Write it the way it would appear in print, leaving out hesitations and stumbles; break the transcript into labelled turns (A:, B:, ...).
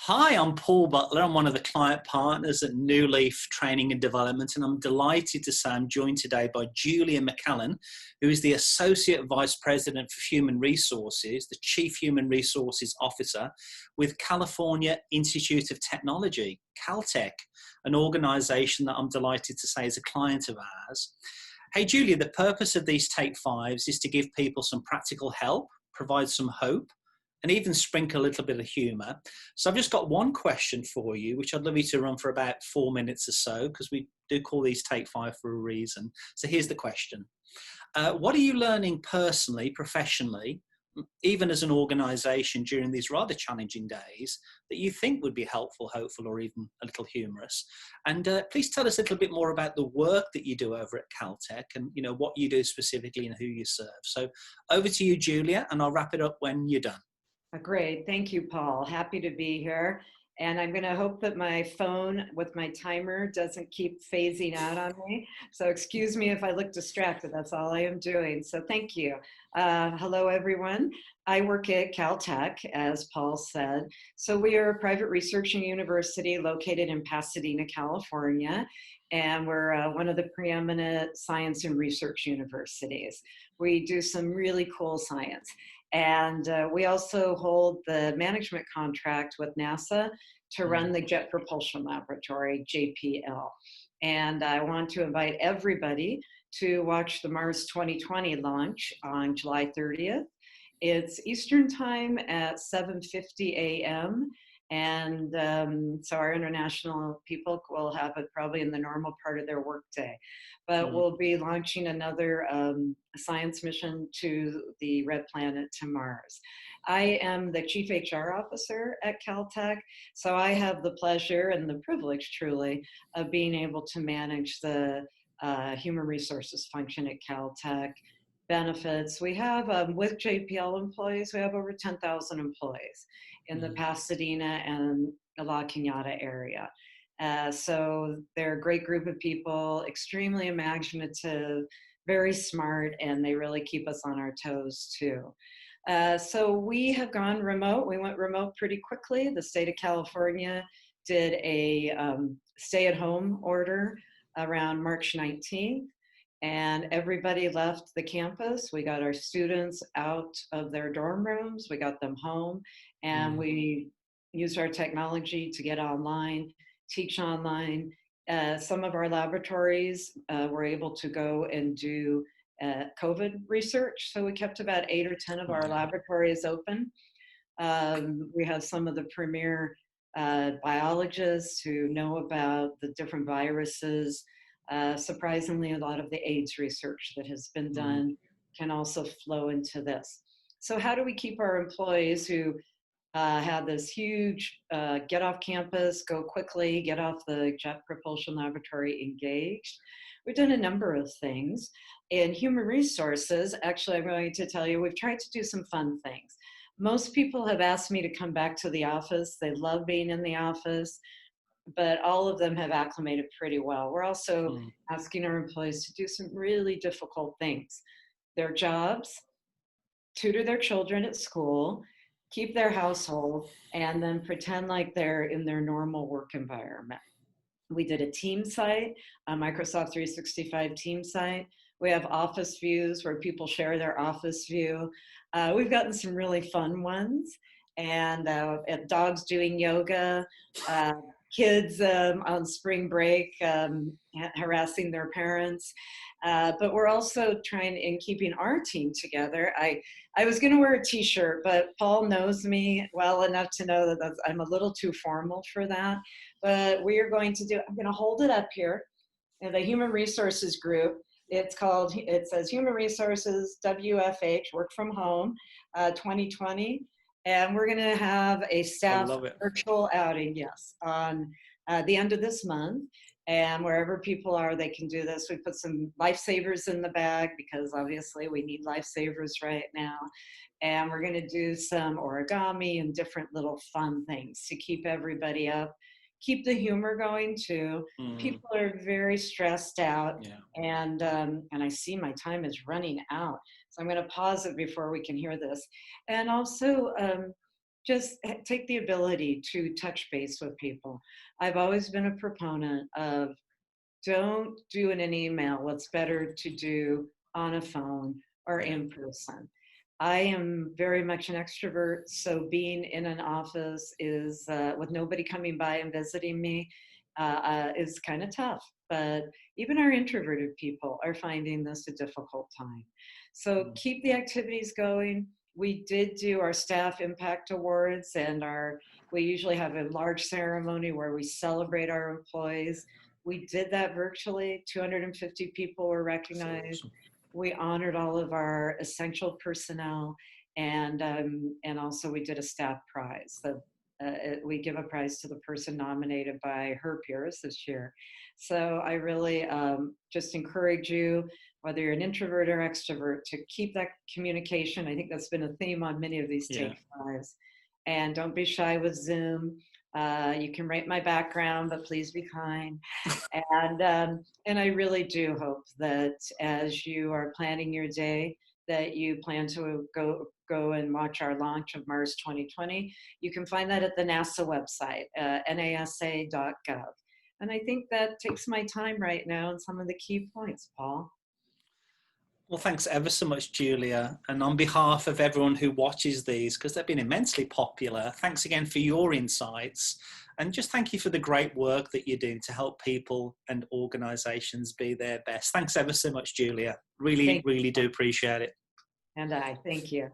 A: Hi, I'm Paul Butler. I'm one of the client partners at New Leaf Training and Development, and I'm delighted to say I'm joined today by Julia McCallin, who is the Associate Vice President for Human Resources, the Chief Human Resources Officer with California Institute of Technology, Caltech, an organization that I'm delighted to say is a client of ours. Hey, Julia, the purpose of these Take Fives is to give people some practical help, provide some hope, and even sprinkle a little bit of humour. So I've just got one question for you, which I'd love you to run for about 4 minutes or so, because we do call these Take Five for a reason. So here's the question. What are you learning personally, professionally, even as an organisation during these rather challenging days that you think would be helpful, hopeful, or even a little humorous? And please tell us a little bit more about the work that you do over at Caltech and, you know, what you do specifically and who you serve. So over to you, Julia, and I'll wrap it up when you're done.
B: Great. Thank you, Paul. Happy to be here. And I'm going to hope that my phone with my timer doesn't keep phasing out on me. So excuse me if I look distracted. That's all I am doing. So thank you. Hello, everyone. I work at Caltech, as Paul said. So we are a private research university located in Pasadena, California. And we're one of the preeminent science and research universities. We do some really cool science. And we also hold the management contract with NASA to run the Jet Propulsion Laboratory, JPL. And I want to invite everybody to watch the Mars 2020 launch on July 30th. It's Eastern time at 7:50 a.m. And so our international people will have it probably in the normal part of their workday. But we'll be launching another science mission to the red planet, to Mars. I am the Chief HR Officer at Caltech, so I have the pleasure and the privilege, truly, of being able to manage the human resources function at Caltech. Benefits. We have, with JPL employees, we have over 10,000 employees in the Pasadena and La Cañada area. So they're a great group of people, extremely imaginative, very smart, and they really keep us on our toes too. So we have gone remote. We went remote pretty quickly. The state of California did a stay-at-home order around March 19th. And everybody left the campus. We got our students out of their dorm rooms. We got them home, and we used our technology to get online, teach online. Some of our laboratories were able to go and do COVID research. So we kept about 8 or 10 of our laboratories open. We have some of the premier biologists who know about the different viruses. Surprisingly, a lot of the AIDS research that has been done can also flow into this. So how do we keep our employees who have this huge get off campus, go quickly, get off the Jet Propulsion Laboratory engaged? We've done a number of things. In human resources, actually, I'm going to tell you, we've tried to do some fun things. Most people have asked me to come back to the office. They love being in the office, but all of them have acclimated pretty well. We're also asking our employees to do some really difficult things. Their jobs, tutor their children at school, keep their household, and then pretend like they're in their normal work environment. We did a team site, a Microsoft 365 team site. We have office views where people share their office view. We've gotten some really fun ones. And dogs doing yoga, kids on spring break harassing their parents. But we're also trying in keeping our team together. I was going to wear a t-shirt, but Paul knows me well enough to know that I'm a little too formal for that. But we are going to I'm going to hold it up here. The Human Resources Group. It says Human Resources WFH, Work From Home 2020. And we're going to have a staff virtual outing, yes, on the end of this month. And wherever people are, they can do this. We put some lifesavers in the bag because obviously we need lifesavers right now. And we're going to do some origami and different little fun things to keep everybody up. Keep the humor going too. People are very stressed out, and I see my time is running out. So I'm going to pause it before we can hear this. And also, just take the ability to touch base with people. I've always been a proponent of don't do in an email what's better to do on a phone or
A: Yeah.
B: in person. I am very much an extrovert, so being in an office is with nobody coming by and visiting me is kind of tough. But even our introverted people are finding this a difficult time. So
A: Mm.
B: keep the activities going. We did do our staff impact awards, and we usually have a large ceremony where we celebrate our employees. We did that virtually. 250 people were
A: That's
B: recognized.
A: awesome.
B: We honored all of our essential personnel, and also we did a staff prize. We give a prize to the person nominated by her peers this year. So I really just encourage you, whether you're an introvert or extrovert, to keep that communication. I think that's been a theme on many of these
A: Yeah.
B: Take Fives. And don't be shy with Zoom. You can rate my background, but please be kind. And I really do hope that as you are planning your day, that you plan to go and watch our launch of Mars 2020. You can find that at the NASA website, nasa.gov. And I think that takes my time right now and some of the key points, Paul.
A: Well, thanks ever so much, Julia. And on behalf of everyone who watches these, because they've been immensely popular, thanks again for your insights. And just thank you for the great work that you do to help people and organizations be their best. Thanks ever so much, Julia. Really,
B: Thank
A: really
B: you.
A: do appreciate it.
B: And I thank you.